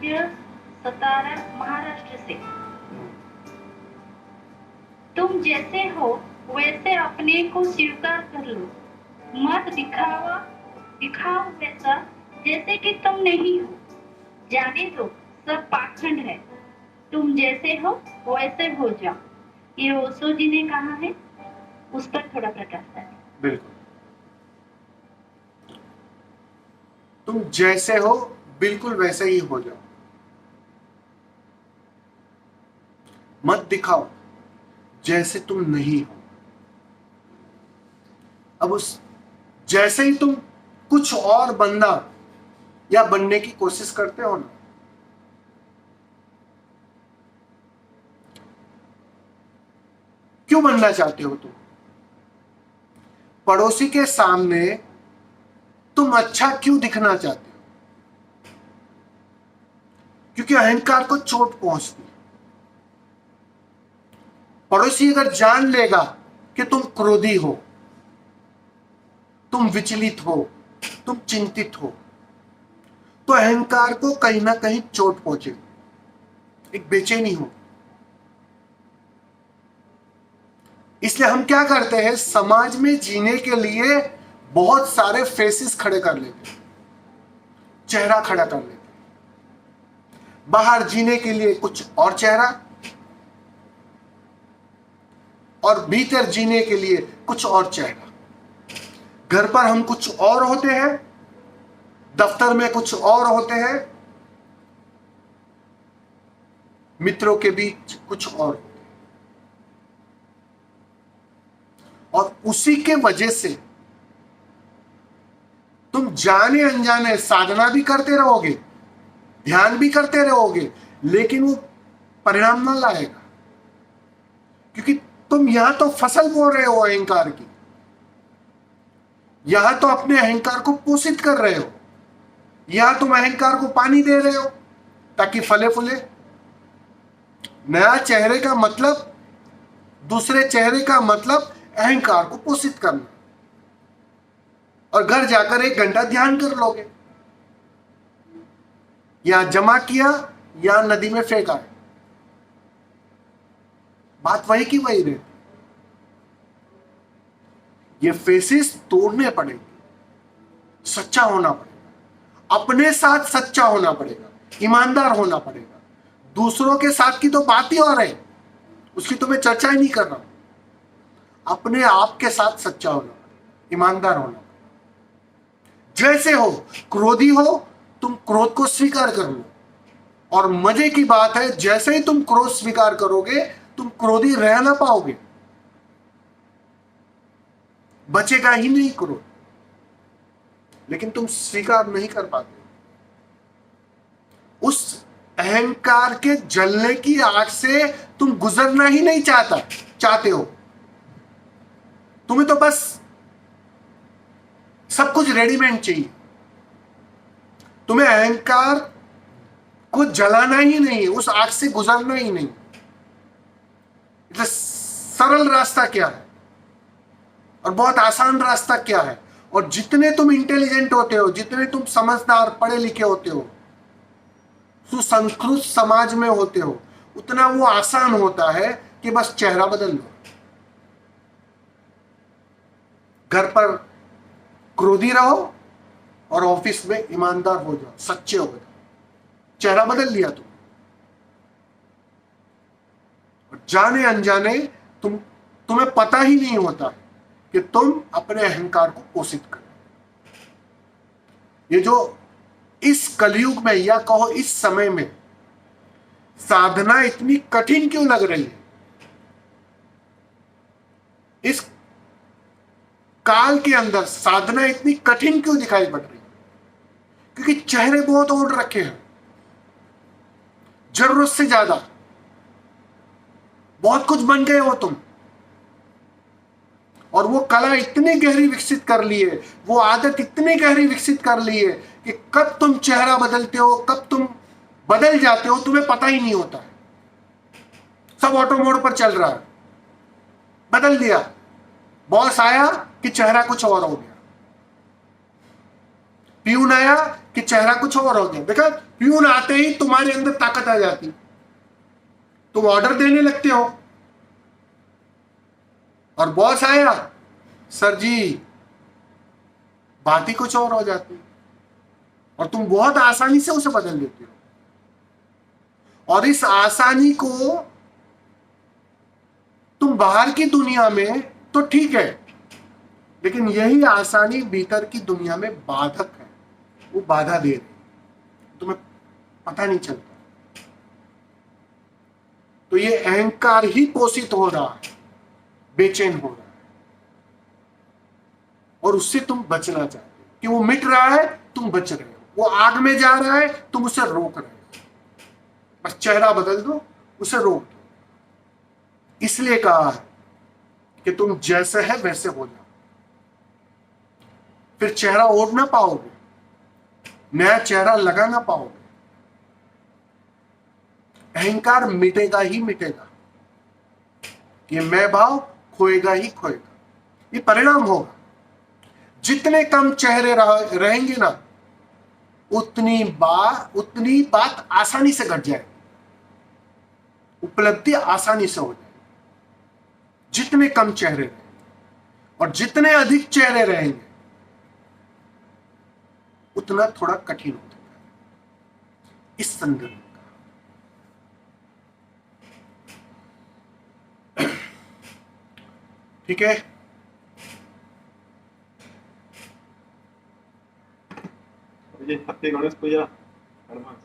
सतारा महाराष्ट्र से। तुम जैसे हो वैसे अपने को स्वीकार कर लो, मत दिखाओ वैसा जैसे कि तुम नहीं हो। जाने दो सब पाखंड है, तुम जैसे हो वैसे हो जाओ। ये ओशो जी ने कहा है, उस पर थोड़ा प्रकाश डालें। बिल्कुल, तुम जैसे हो बिल्कुल वैसे ही हो जाओ, मत दिखाओ जैसे तुम नहीं हो। अब उस जैसे ही तुम कुछ और बनना या बनने की कोशिश करते हो ना, क्यों बनना चाहते हो तुम? पड़ोसी के सामने तुम अच्छा क्यों दिखना चाहते हो? क्योंकि अहंकार को चोट पहुंचती है। पड़ोसी अगर जान लेगा कि तुम क्रोधी हो, तुम विचलित हो, तुम चिंतित हो, तो अहंकार को कहीं ना कहीं चोट पहुंचेगी, एक बेचैनी हो। इसलिए हम क्या करते हैं, समाज में जीने के लिए बहुत सारे फेसेस खड़े कर लेते हैं, चेहरा खड़ा कर लेते हैं। बाहर जीने के लिए कुछ और चेहरा, और भीतर जीने के लिए कुछ और चेहरा। घर पर हम कुछ और होते हैं, दफ्तर में कुछ और होते हैं, मित्रों के बीच कुछ और होते हैं। और उसी के वजह से तुम जाने अनजाने साधना भी करते रहोगे, ध्यान भी करते रहोगे, लेकिन वो परिणाम न लाएगा। क्योंकि तुम यहां तो फसल बो रहे हो अहंकार की, यहां तो अपने अहंकार को पोषित कर रहे हो, यहां तुम अहंकार को पानी दे रहे हो ताकि फले फूले। नया चेहरे का मतलब, दूसरे चेहरे का मतलब अहंकार को पोषित करना। और घर जाकर 1 घंटा ध्यान कर लोगे, या जमा किया या नदी में फेंका है, बात वही की वही रहती। ये फेसेस तोड़ने पड़ेंगे, सच्चा होना पड़ेगा, अपने साथ सच्चा होना पड़ेगा, ईमानदार होना पड़ेगा। दूसरों के साथ की तो बात ही और है, उसकी तो मैं चर्चा ही नहीं कर रहा हूं। अपने आप के साथ सच्चा होना पड़ेगा, ईमानदार होना पड़ेगा। जैसे हो, क्रोधी हो, तुम क्रोध को स्वीकार कर लो। और मजे की बात है, जैसे ही तुम क्रोध स्वीकार करोगे, तुम क्रोधी रह ना पाओगे, बचेगा ही नहीं क्रोध। लेकिन तुम स्वीकार नहीं कर पाते, उस अहंकार के जलने की आग से तुम गुजरना ही नहीं चाहते हो। तुम्हें तो बस सब कुछ रेडीमेड चाहिए, तुम्हें अहंकार को जलाना ही नहीं, उस आग से गुजरना ही नहीं। इतना सरल रास्ता क्या है और बहुत आसान रास्ता क्या है? और जितने तुम इंटेलिजेंट होते हो, जितने तुम समझदार पढ़े लिखे होते हो, सुसंस्कृत समाज में होते हो, उतना वो आसान होता है कि बस चेहरा बदल लो। घर पर क्रोधी रहो और ऑफिस में ईमानदार हो जाओ, सच्चे हो जाओ, चेहरा बदल लिया तुम। और जाने अनजाने तुम्हें पता ही नहीं होता कि तुम अपने अहंकार को पोषित करो। ये जो इस कलयुग में, या कहो इस समय में, साधना इतनी कठिन क्यों लग रही है? इस काल के अंदर साधना इतनी कठिन क्यों दिखाई पड़ रही है? क्योंकि चेहरे बहुत ओढ़ रखे हैं, जरूरत से ज्यादा, बहुत कुछ बन गए हो तुम। और वो कला इतनी गहरी विकसित कर ली है, वो आदत इतनी गहरी विकसित कर ली है कि कब तुम चेहरा बदलते हो, कब तुम बदल जाते हो, तुम्हें पता ही नहीं होता है। सब ऑटो मोड पर चल रहा है, बदल दिया, बॉस आया कि चेहरा कुछ और हो गया। प्यून आया कि चेहरा कुछ और हो गया। देखा, प्यून आते ही तुम्हारे अंदर ताकत आ जाती, तुम ऑर्डर देने लगते हो। और बॉस आया, सर जी, बात ही कुछ और हो जाती, और तुम बहुत आसानी से उसे बदल देते हो। और इस आसानी को तुम बाहर की दुनिया में तो ठीक है, लेकिन यही आसानी भीतर की दुनिया में बाधक है, वो बाधा दे रही, तुम्हें पता नहीं चलता। तो ये अहंकार ही पोषित हो रहा है, बेचैन हो रहा है, और उससे तुम बचना चाहते हो कि वो मिट रहा है, तुम बच रहे हो। वो आग में जा रहा है, तुम उसे रोक रहे हो। बस चेहरा बदल दो, उसे रोक दो। इसलिए कहा है कि तुम जैसे है वैसे हो जाओ, फिर चेहरा ओढ़ ना पाओगे, नया चेहरा लगा ना पाओगे। अहंकार मिटेगा ही मिटेगा, ये मैं भाव खोएगा ही खोएगा। ये परिणाम होगा। जितने कम चेहरे रहेंगे ना, उतनी बात आसानी से घट जाएगी, उपलब्धि आसानी से हो जाएगी। जितने कम चेहरे रहेंगे, और जितने अधिक चेहरे रहेंगे, उतना थोड़ा कठिन हो जाएगा। इस संदर्भ में ठीक है। Oye, happy गणेश पूजा एडवांस।